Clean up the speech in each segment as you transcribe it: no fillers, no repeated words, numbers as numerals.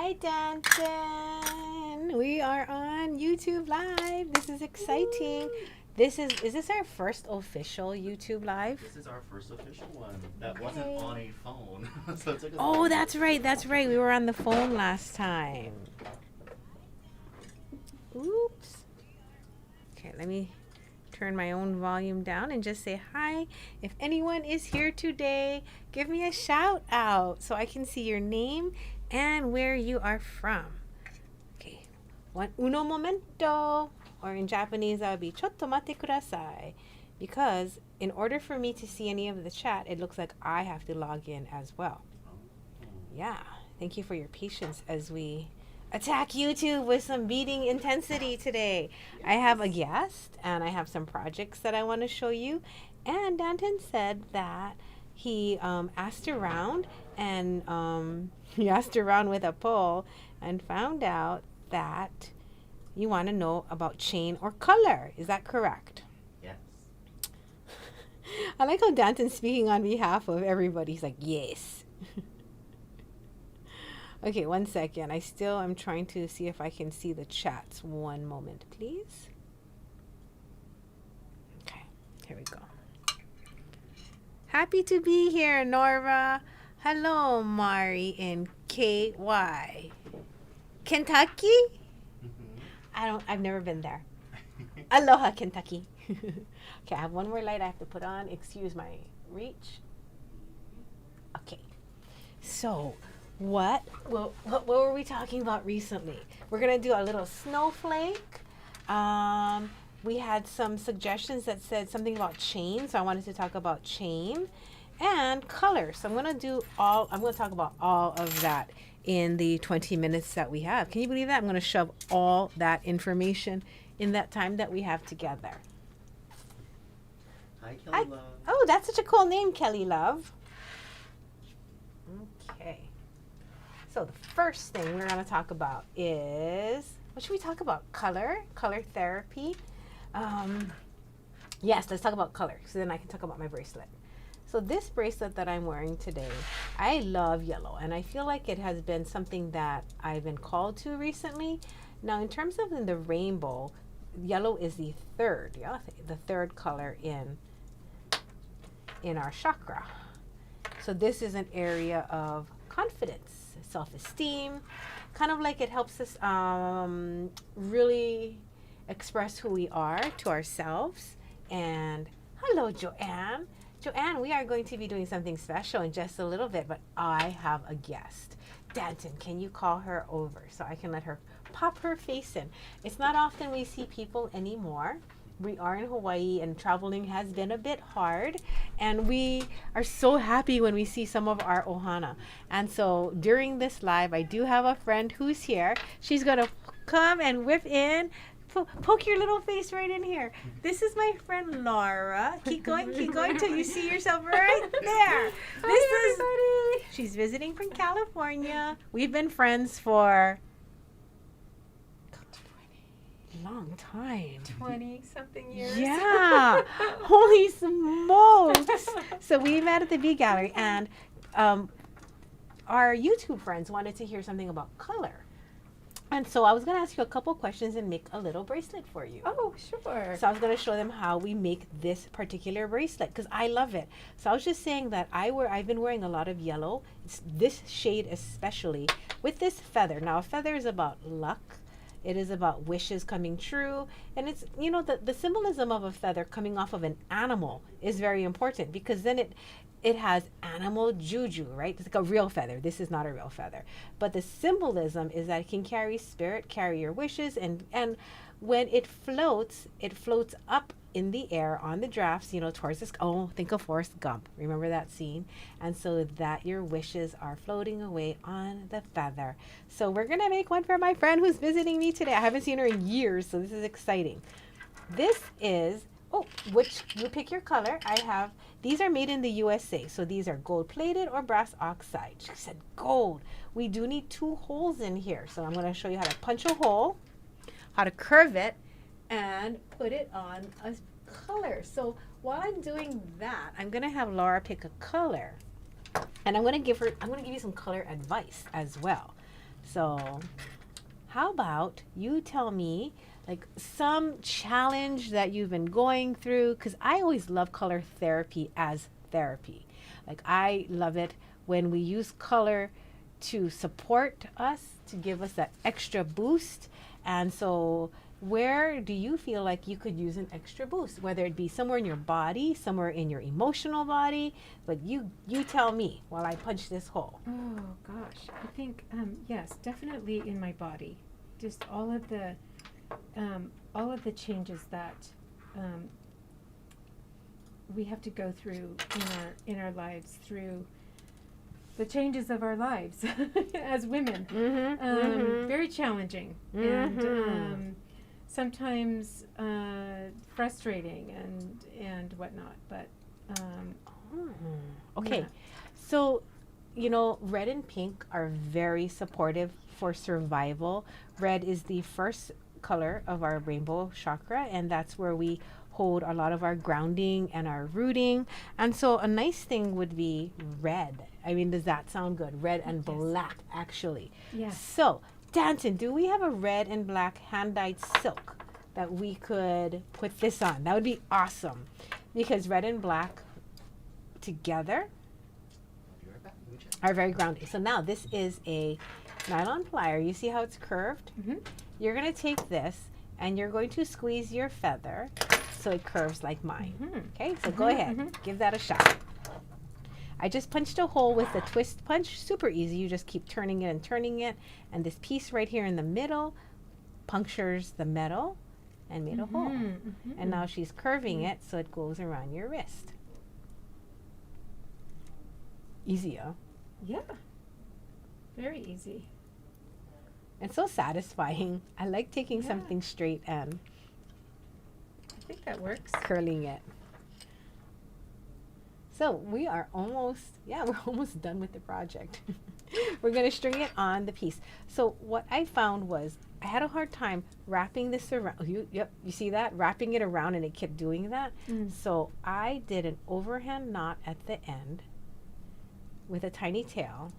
Hi, Danton. We are on YouTube Live. This is exciting. Is this our first official YouTube Live? This is our first official one that wasn't on a phone. So it took us Oh, that's right. That's right. We were on the phone last time. Oops. Okay, let me turn my own volume down and just say hi. If anyone is here today, give me a shout out so I can see your name and where you are from. Okay. Uno momento. Or in Japanese, that would be chotto mate kudasai. Because in order for me to see any of the chat, it looks like I have to log in as well. Yeah. Thank you for your patience as we attack YouTube with some beating intensity today. Yes. I have a guest and I have some projects that I want to show you. And Danton said that he asked around and he asked around with a poll and found out that you want to know about chain or color. Is that correct? Yes. I like how Danton's speaking on behalf of everybody. He's like, yes. Okay, 1 second. I still am trying to see if I can see the chats. One moment, please. Okay, here we go. Happy to be here, Nora. Hello, Mari in KY. Kentucky? I've never been there. Aloha, Kentucky. Okay, I have one more light I have to put on. Excuse my reach. Okay. So, what were we talking about recently? We're going to do a little snowflake. We had some suggestions that said something about chain, so I wanted to talk about chain and color. So I'm going to talk about all of that in the 20 minutes that we have. Can you believe that? I'm going to shove all that information in that time that we have together. Hi, Kelly Love. Oh, that's such a cool name, Kelly Love. Okay. So the first thing we're going to talk about is, what should we talk about? Color therapy. Yes, let's talk about color, so then I can talk about my bracelet. So this bracelet that I'm wearing today, I love yellow, and I feel like it has been something that I've been called to recently. Now, in terms of in the rainbow, yellow is the third color in our chakra. So this is an area of confidence, self-esteem, kind of like it helps us really express who we are to ourselves. And hello, Joanne. Joanne, we are going to be doing something special in just a little bit, but I have a guest. Danton, can you call her over so I can let her pop her face in? It's not often we see people anymore. We are in Hawaii and traveling has been a bit hard, and we are so happy when we see some of our ohana. And so during this live, I do have a friend who's here. She's going to come and whip in. Poke your little face right in here. This is my friend Laura. Keep going till you see yourself right there. Hi, everybody. She's visiting from California. We've been friends for a long time. 20-something years. Yeah. Holy smokes. So we met at the Bead Gallery, and our YouTube friends wanted to hear something about color. And so I was going to ask you a couple questions and make a little bracelet for you. Oh, sure. So I was going to show them how we make this particular bracelet because I love it. So I was just saying that I've been wearing a lot of yellow. It's this shade especially with this feather. Now a feather is about luck. It is about wishes coming true. And it's, you know, the symbolism of a feather coming off of an animal is very important because then it has animal juju, right? It's like a real feather. This is not a real feather. But the symbolism is that it can carry spirit, carry your wishes, and when it floats up in the air on the drafts, you know, towards the sky. Oh, think of Forrest Gump. Remember that scene? And so that your wishes are floating away on the feather. So we're going to make one for my friend who's visiting me today. I haven't seen her in years, so this is exciting. This is, which you pick your color. These are made in the USA. So these are gold plated or brass oxide. She said gold. We do need 2 holes in here. So I'm going to show you how to punch a hole, how to curve it, and put it on a color. So while I'm doing that, I'm going to have Laura pick a color. And I'm going to give you some color advice as well. So how about you tell me like some challenge that you've been going through? Because I always love color therapy as therapy. Like I love it when we use color to support us, to give us that extra boost. And so where do you feel like you could use an extra boost? Whether it be somewhere in your body, somewhere in your emotional body, but you tell me while I punch this hole. Oh gosh, I think yes, definitely in my body. Just all of the changes that we have to go through in our lives, through the changes of our lives as women. Very challenging and sometimes frustrating and whatnot. But okay, yeah. so you know, red and pink are very supportive for survival. Red is the first color of our rainbow chakra, and that's where we hold a lot of our grounding and our rooting. And so a nice thing would be red. I mean, does that sound good? Red and Yes. black, actually. Yes. So, Danton, do we have a red and black hand-dyed silk that we could put this on? That would be awesome, because red and black together I'll be right back. Let me check. are very grounding. So now this is a nylon plier. You see how it's curved? You're going to take this and you're going to squeeze your feather so it curves like mine. Okay, so go ahead. Give that a shot. I just punched a hole with a twist punch. Super easy. You just keep turning it and turning it. And this piece right here in the middle punctures the metal and made a hole. And now she's curving it so it goes around your wrist. Easy, huh? Yeah. Very easy. And so satisfying. I like taking Yeah. something straight and I think that works. curling it. So we are almost, we're almost done with the project. We're going to string it on the piece. So what I found was I had a hard time wrapping this around. You see that? Wrapping it around, and it kept doing that. So I did an overhand knot at the end with a tiny tail.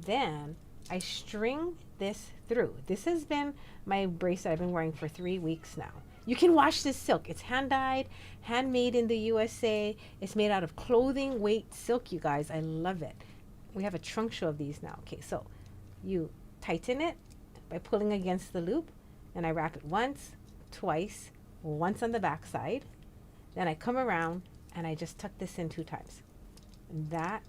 Then I string this through. This has been my bracelet I've been wearing for 3 weeks now. You can wash this silk. It's hand-dyed, handmade in the USA. It's made out of clothing weight silk, you guys. I love it. We have a trunk show of these now. Okay, so you tighten it by pulling against the loop, and I wrap it once, twice, once on the back side. Then I come around and I just tuck this in 2 times. And that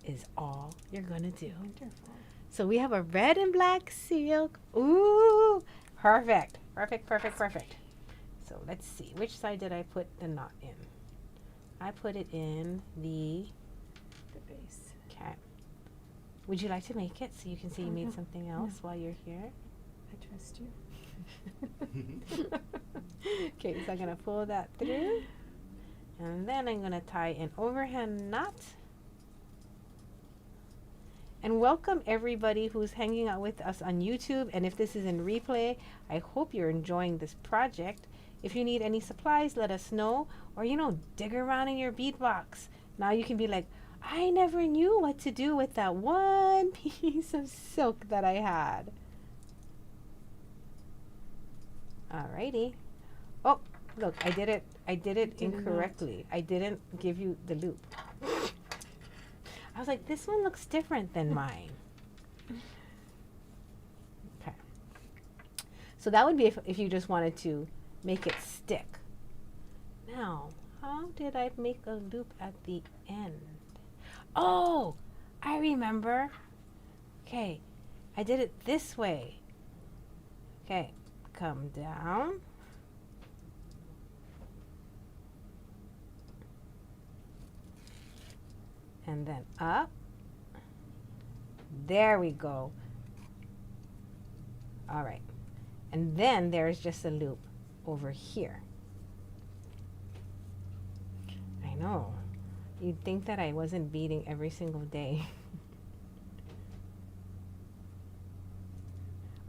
is all you're gonna do. Wonderful. So we have a red and black silk. Ooh, perfect. Perfect, perfect, perfect. So let's see, which side did I put the knot in? I put it in the base. Okay. Would you like to make it so you can see you Oh, made no. something else while you're here? I trust you. Okay, so I'm gonna pull that through, and then I'm gonna tie an overhand knot. And welcome everybody who's hanging out with us on YouTube. And if this is in replay, I hope you're enjoying this project. If you need any supplies, let us know. Or, you know, dig around in your bead box. Now you can be like, I never knew what to do with that one piece of silk that I had. Alrighty. Oh, look, I did it did it not. incorrectly. I didn't give you the loop. I was like, this one looks different than mine. Okay. So that would be if you just wanted to make it stick. Now, how did I make a loop at the end? Oh, I remember. Okay, I did it this way. Okay, come down. And then up. There we go. All right. And then there's just a loop over here. I know. You'd think that I wasn't beading every single day.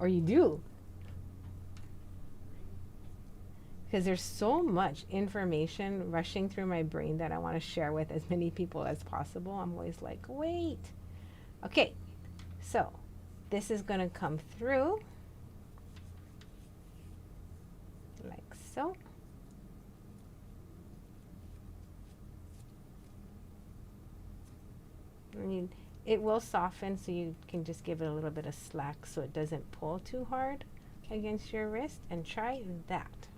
Or you do. Because there's so much information rushing through my brain that I want to share with as many people as possible. I'm always like, wait. Okay, so this is going to come through like so. And it will soften, so you can just give it a little bit of slack so it doesn't pull too hard against your wrist, and try that.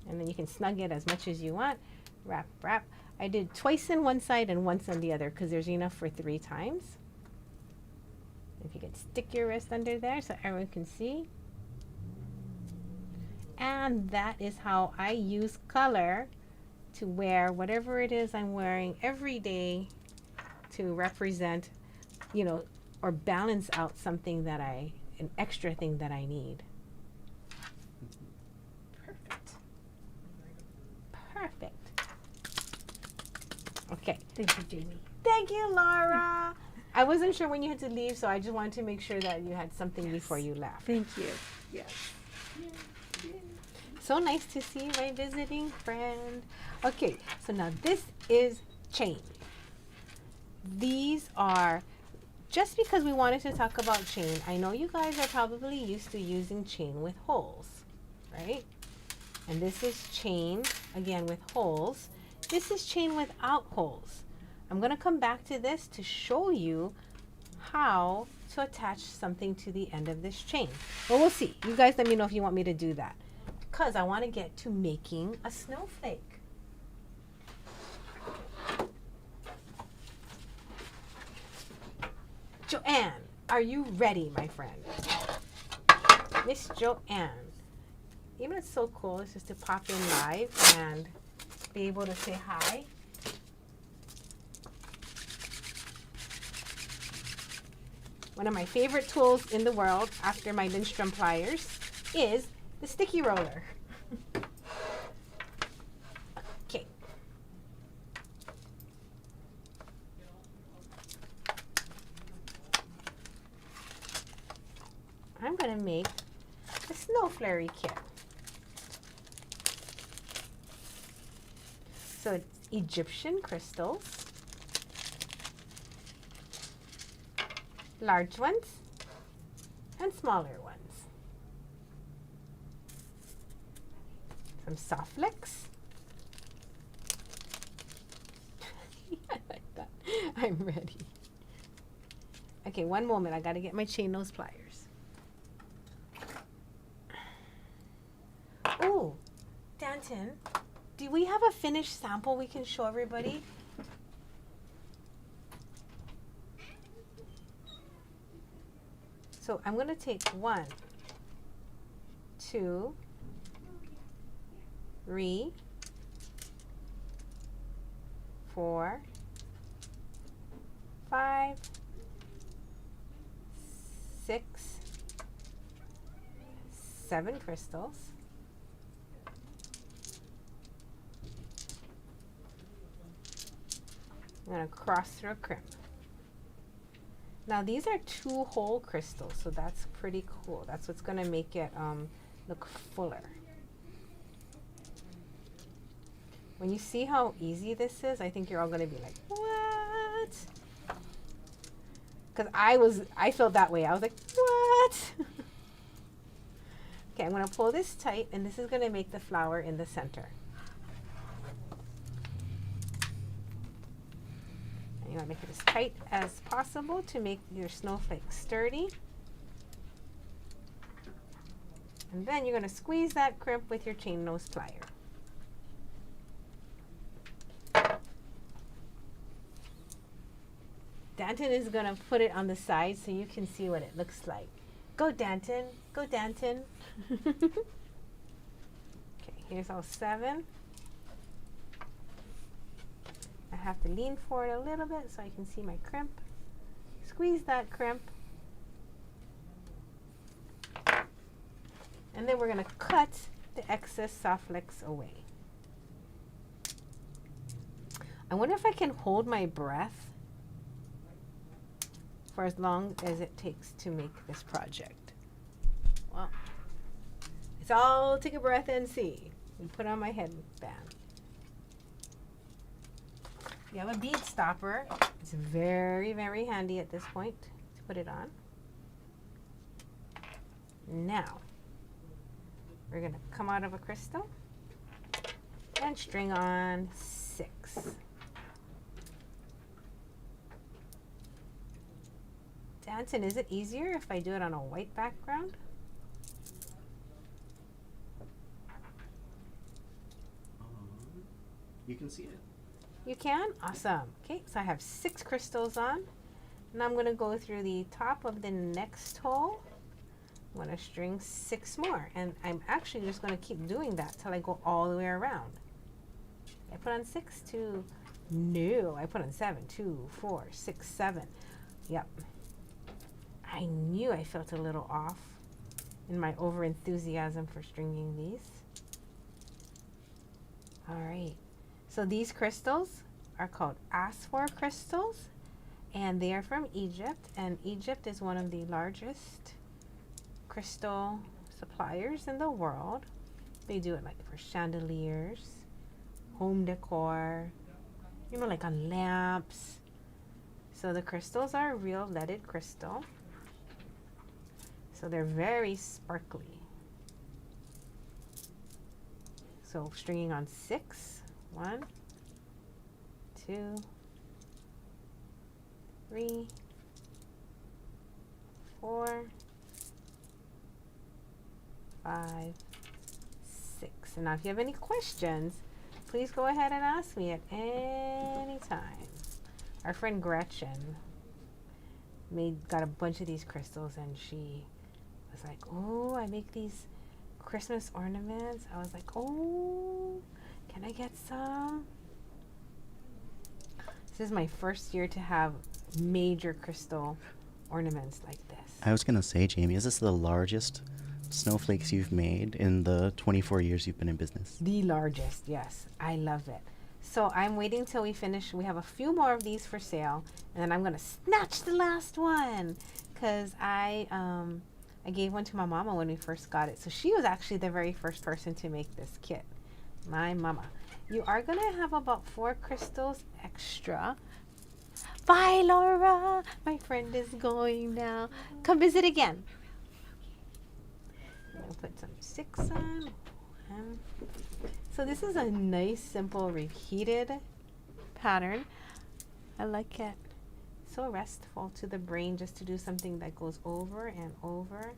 And then you can snug it as much as you want. Wrap, wrap. I did twice on one side and once on the other because there's enough for 3 times. If you can stick your wrist under there so everyone can see. And that is how I use color to wear whatever it is I'm wearing every day to represent, you know, or balance out something that an extra thing that I need. Perfect. Perfect. Okay. Thank you, Jamie. Thank you, Laura. I wasn't sure when you had to leave, so I just wanted to make sure that you had something before you left. Thank you. Yes. So nice to see my visiting friend. Okay, so now this is chain. These are, just because we wanted to talk about chain, I know you guys are probably used to using chain with holes, right? And this is chain, again, with holes. This is chain without holes. I'm going to come back to this to show you how to attach something to the end of this chain. Well, we'll see. You guys let me know if you want me to do that, because I want to get to making a snowflake. Joanne, are you ready, my friend? Miss Joanne. You know, it's so cool. It's just to pop in live and be able to say hi. One of my favorite tools in the world after my Lindstrom pliers is the sticky roller. Okay. I'm going to make a Snowflurry kit. So it's Egyptian crystals, large ones and smaller ones. Some soft flicks. I like that. I'm ready. Okay, one moment. I got to get my chain nose pliers. Oh, Danton, do we have a finished sample we can show everybody? So I'm going to take 1, 2, 3, 4, 5, 6, 7 crystals. I'm going to cross through a crimp. Now these are 2-hole crystals, so that's pretty cool. That's what's going to make it look fuller. When you see how easy this is, I think you're all going to be like, what? Because I felt that way. I was like, what? Okay, I'm going to pull this tight, and this is going to make the flower in the center. You want to make it as tight as possible to make your snowflake sturdy. And then you're going to squeeze that crimp with your chain nose plier. Danton is going to put it on the side so you can see what it looks like. Go Danton, go Danton. Okay, here's all 7. I have to lean forward a little bit so I can see my crimp. Squeeze that crimp. And then we're going to cut the excess soft flecks away. I wonder if I can hold my breath for as long as it takes to make this project. Well, it's all take a breath and see. And put on my headband. You have a bead stopper. It's very, very handy at this point to put it on. Now, we're gonna come out of a crystal and string on 6. Danton, is it easier if I do it on a white background? You can see it. You can? Awesome. Okay, so I have 6 crystals on. And I'm going to go through the top of the next hole. I'm going to string 6 more. And I'm actually just going to keep doing that till I go all the way around. I put on 6, 2, no, I put on 7, 2, 4, 6, 7. Yep. I knew I felt a little off in my over-enthusiasm for stringing these. All right. So these crystals are called Asphor crystals, and they are from Egypt, and Egypt is one of the largest crystal suppliers in the world. They do it like for chandeliers, home decor, you know, like on lamps. So the crystals are real leaded crystal. So they're very sparkly. So stringing on 6. 1, 2, 3, 4, 5, 6. And now if you have any questions, please go ahead and ask me at any time. Our friend Gretchen got a bunch of these crystals, and she was like, oh, I make these Christmas ornaments. I was like, oh, can I get some? This is my first year to have major crystal ornaments like this. I was going to say, Jamie, is this the largest snowflakes you've made in the 24 years you've been in business? The largest, yes. I love it. So I'm waiting till we finish. We have a few more of these for sale, and then I'm going to snatch the last one because I gave one to my mama when we first got it. So she was actually the very first person to make this kit. My mama. You are going to have about 4 crystals extra. Bye, Laura. My friend is going now. Come visit again. I'll put some 6 on. So this is a nice, simple, repeated pattern. I like it. So restful to the brain just to do something that goes over and over.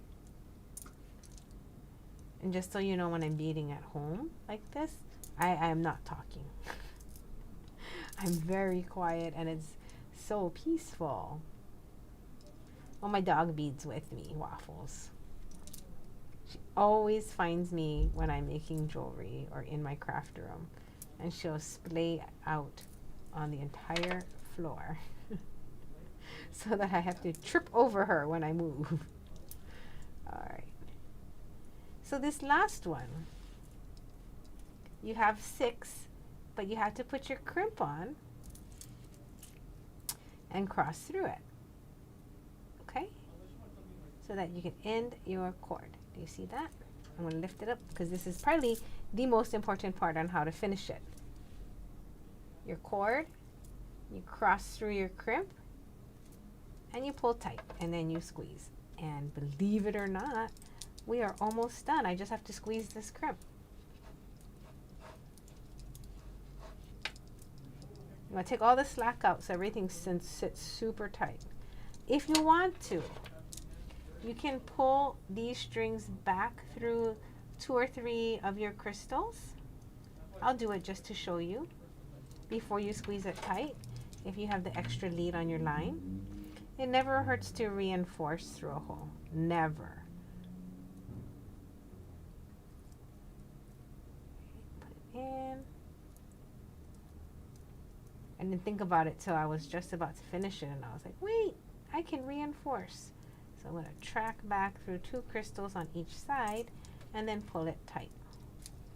And just so you know, when I'm beading at home like this, I am not talking. I'm very quiet, and it's so peaceful. Well, my dog beads with me, Waffles. She always finds me when I'm making jewelry or in my craft room, and she'll splay out on the entire floor so that I have to trip over her when I move. All right. So this last one, you have 6, but you have to put your crimp on and cross through it, okay? So that you can end your cord. Do you see that? I'm going to lift it up because this is probably the most important part on how to finish it. Your cord, you cross through your crimp, and you pull tight, and then you squeeze. And believe it or not, we are almost done. I just have to squeeze this crimp. You want to take all the slack out so everything sits super tight. If you want to, you can pull these strings back through 2 or 3 of your crystals. I'll do it just to show you before you squeeze it tight if you have the extra lead on your line. It never hurts to reinforce through a hole. Never. Put it in. I didn't think about it till I was just about to finish it, and I was like, wait, I can reinforce. So I'm going to track back through 2 crystals on each side and then pull it tight.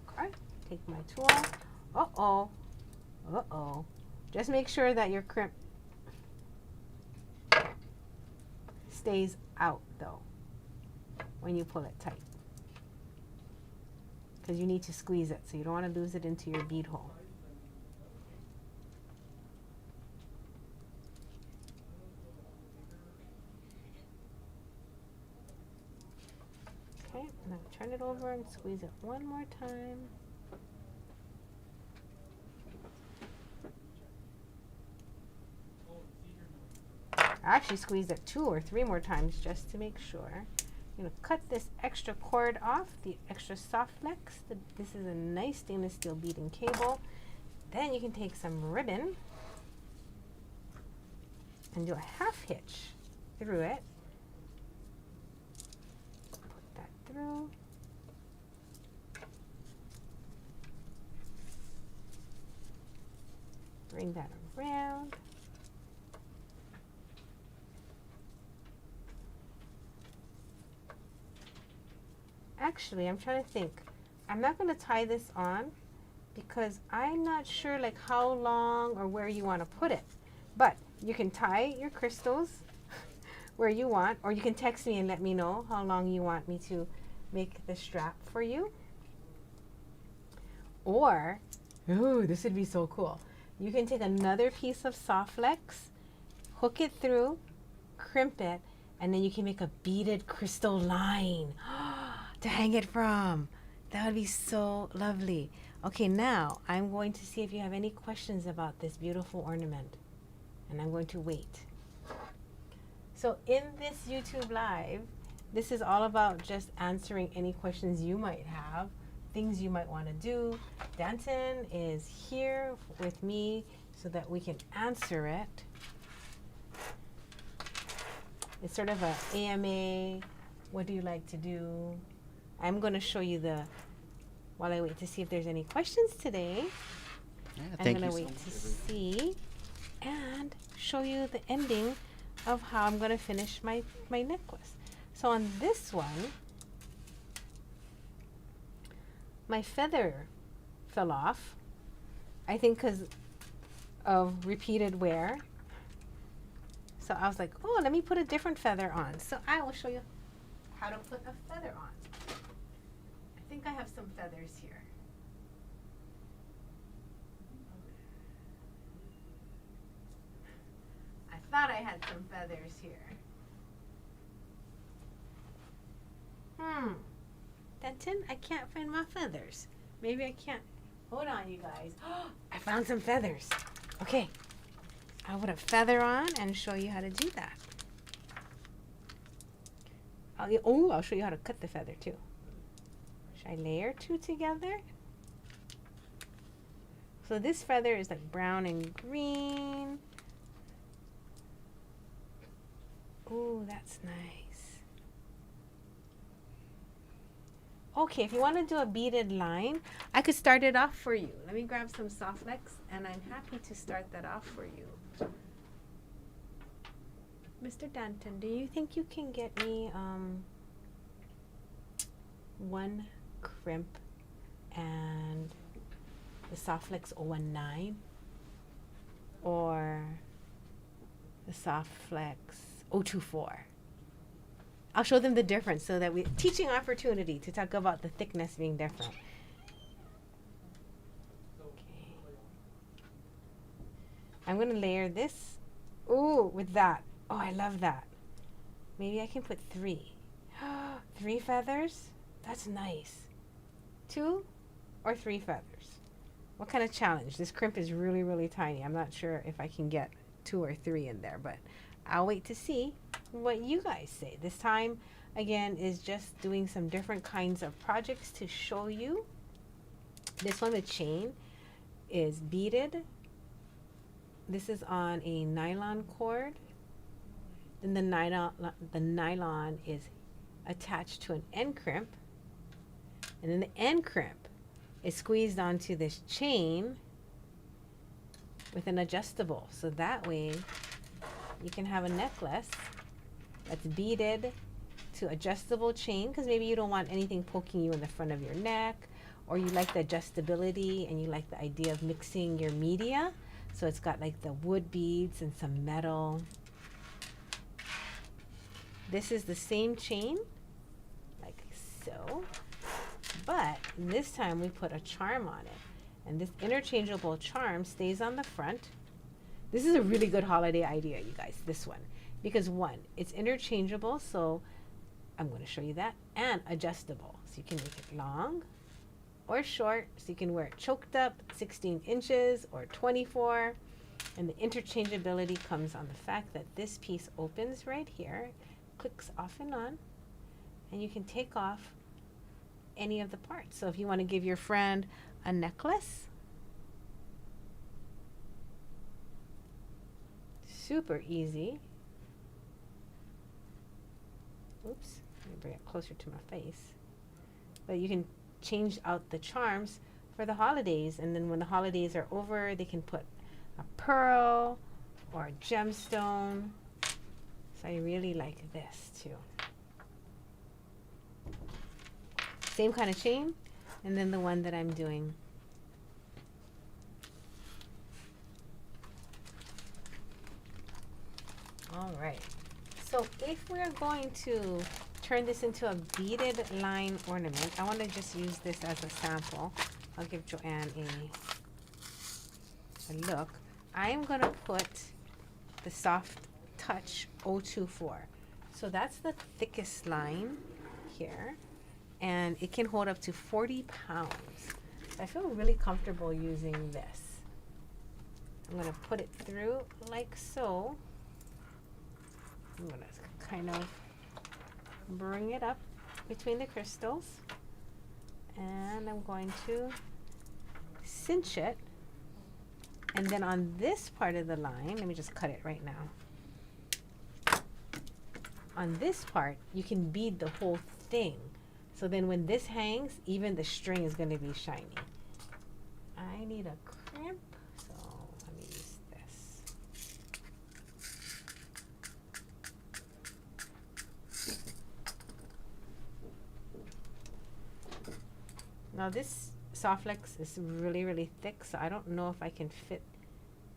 Okay, take my tool. Uh-oh. Uh-oh. Just make sure that your crimp stays out, though, when you pull it tight. Because you need to squeeze it, so you don't want to lose it into your bead hole. it over and squeeze it one more time. I actually squeezed it 2 or 3 more times just to make sure. I'm going to cut this extra cord off, the extra soft flex. This is a nice stainless steel beading cable. Then you can take some ribbon and do a half hitch through it. Put that through. Bring that around. Actually, I'm trying to think. I'm not going to tie this on because I'm not sure like how long or where you want to put it. But you can tie your crystals where you want, or you can text me and let me know how long you want me to make the strap for you. Or, ooh, this would be so cool. You can take another piece of soft flex, hook it through, crimp it, and then you can make a beaded crystal line to hang it from. That would be so lovely. Okay, now I'm going to see if you have any questions about this beautiful ornament. And I'm going to wait. So in this YouTube Live, this is all about just answering any questions you might have, things you might want to do. Danton is here with me so that we can answer it. It's sort of a AMA, what do you like to do? I'm going to show you while I wait to see if there's any questions today. Yeah, I'm going to wait to see and show you the ending of how I'm going to finish my necklace. So on this one, my feather fell off, I think because of repeated wear. So I was like, oh, let me put a different feather on. So I will show you how to put a feather on. I think I have some feathers here. I thought I had some feathers here. Denton, I can't find my feathers. Maybe I can't. Hold on, you guys. I found some feathers. Okay. I'll put a feather on and show you how to do that. I'll show you how to cut the feather too. Should I layer 2 together? So this feather is like brown and green. Ooh, that's nice. Okay, if you want to do a beaded line, I could start it off for you. Let me grab some soft flex and I'm happy to start that off for you. Mr. Danton, do you think you can get me 1 crimp and the soft flex 019 or the soft flex 024? I'll show them the difference so that teaching opportunity to talk about the thickness being different. Okay. I'm going to layer this, with that. Oh, I love that. Maybe I can put 3. 3 feathers? That's nice. 2 or 3 feathers? What kind of challenge? This crimp is really, really tiny. I'm not sure if I can get 2 or 3 in there, but I'll wait to see what you guys say. This time, again, is just doing some different kinds of projects to show you. This one, the chain, is beaded. This is on a nylon cord. Then the nylon is attached to an end crimp. And then the end crimp is squeezed onto this chain with an adjustable. So that way you can have a necklace that's beaded to adjustable chain, because maybe you don't want anything poking you in the front of your neck, or you like the adjustability and you like the idea of mixing your media. So it's got like the wood beads and some metal. This is the same chain, like so, but this time we put a charm on it. And this interchangeable charm stays on the front. This is a really good holiday idea, you guys, this one. Because 1, it's interchangeable, so I'm going to show you that, and adjustable. So you can make it long or short. So you can wear it choked up, 16 inches or 24. And the interchangeability comes on the fact that this piece opens right here, clicks off and on, and you can take off any of the parts. So if you want to give your friend a necklace, super easy. Oops, let me bring it closer to my face. But you can change out the charms for the holidays, and then when the holidays are over, they can put a pearl or a gemstone. So I really like this too. Same kind of chain, and then the one that I'm doing. All right. So if we're going to turn this into a beaded line ornament, I want to just use this as a sample. I'll give Joanne a look. I'm going to put the Soft Touch 024. So that's the thickest line here, and it can hold up to 40 pounds. So I feel really comfortable using this. I'm going to put it through like so. I'm going to kind of bring it up between the crystals, and I'm going to cinch it. And then on this part of the line, let me just cut it right now. On this part, you can bead the whole thing. So then when this hangs, even the string is going to be shiny. I need a crimp, so let me use this. Now this Softflex is really, really thick, so I don't know if I can fit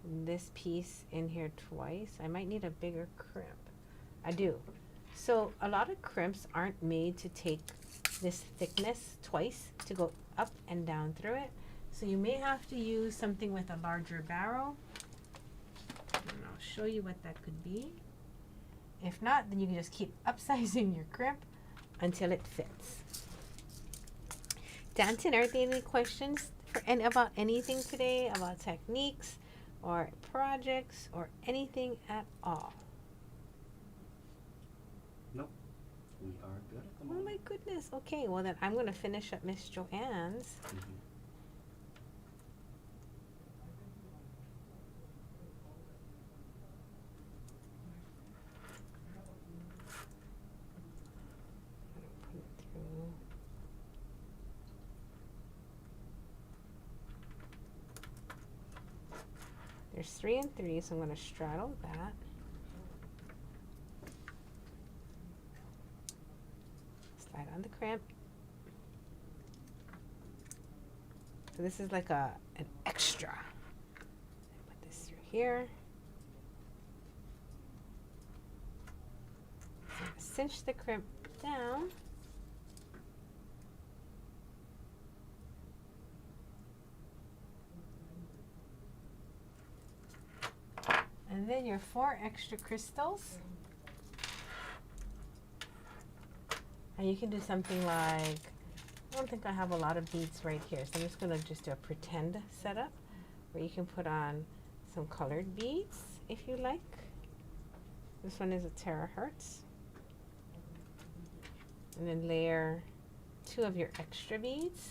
this piece in here twice. I might need a bigger crimp. I do. So a lot of crimps aren't made to take this thickness twice to go up and down through it. So you may have to use something with a larger barrel. And I'll show you what that could be. If not, then you can just keep upsizing your crimp until it fits. Danton, are there any questions about anything today, about techniques or projects or anything at all? Nope. We are good at the Oh moment. my goodness. Okay, well then I'm going to finish up Miss Joanne's. Put it through. There's 3 and 3, so I'm going to straddle that. Slide on the crimp. So this is like an extra. Put this through here. Cinch the crimp down. And then your 4 extra crystals. And you can do something like, I don't think I have a lot of beads right here, so I'm just going to just do a pretend setup where you can put on some colored beads if you like. This one is a terahertz. And then layer 2 of your extra beads.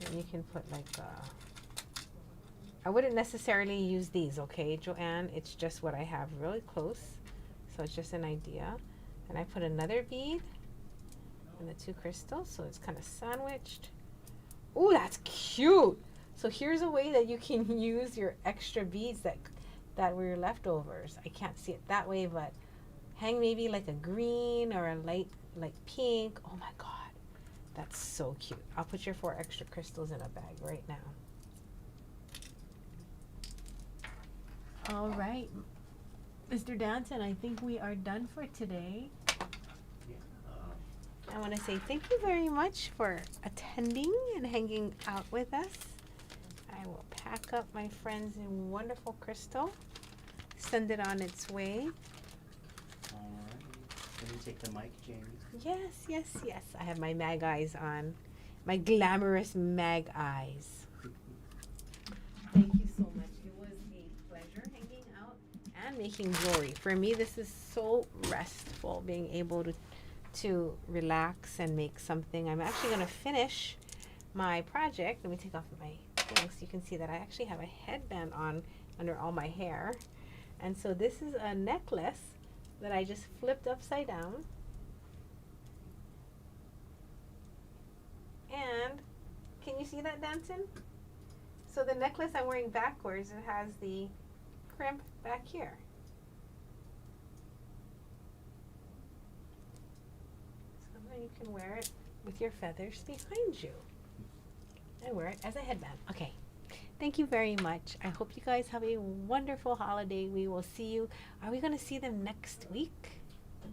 And you can put like I wouldn't necessarily use these, okay, Joanne? It's just what I have really close. So it's just an idea. And I put another bead and the 2 crystals, so it's kind of sandwiched. Ooh, that's cute! So here's a way that you can use your extra beads that were your leftovers. I can't see it that way, but hang maybe like a green or a light pink. Oh my God, that's so cute. I'll put your 4 extra crystals in a bag right now. All right, Mr. Danton, I think we are done for today. I want to say thank you very much for attending and hanging out with us. I will pack up my friend's wonderful crystal, send it on its way. Alrighty. you take the mic, Jamie. Yes, yes, yes. I have my mag eyes on. My glamorous mag eyes. Thank you so much. It was a pleasure hanging out and making jewelry. For me, this is so restful, being able to relax and make something. I'm actually going to finish my project. Let me take off my thing so you can see that I actually have a headband on under all my hair. And so this is a necklace that I just flipped upside down. And can you see that dancing? So the necklace I'm wearing backwards, it has the crimp back here. So then you can wear it with your feathers behind you. And wear it as a headband. Okay. Thank you very much. I hope you guys have a wonderful holiday. We will see you. Are we going to see them next week?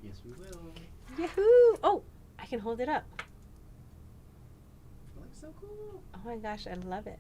Yes, we will. Yahoo! Oh, I can hold it up. Looks so cool. Oh my gosh, I love it.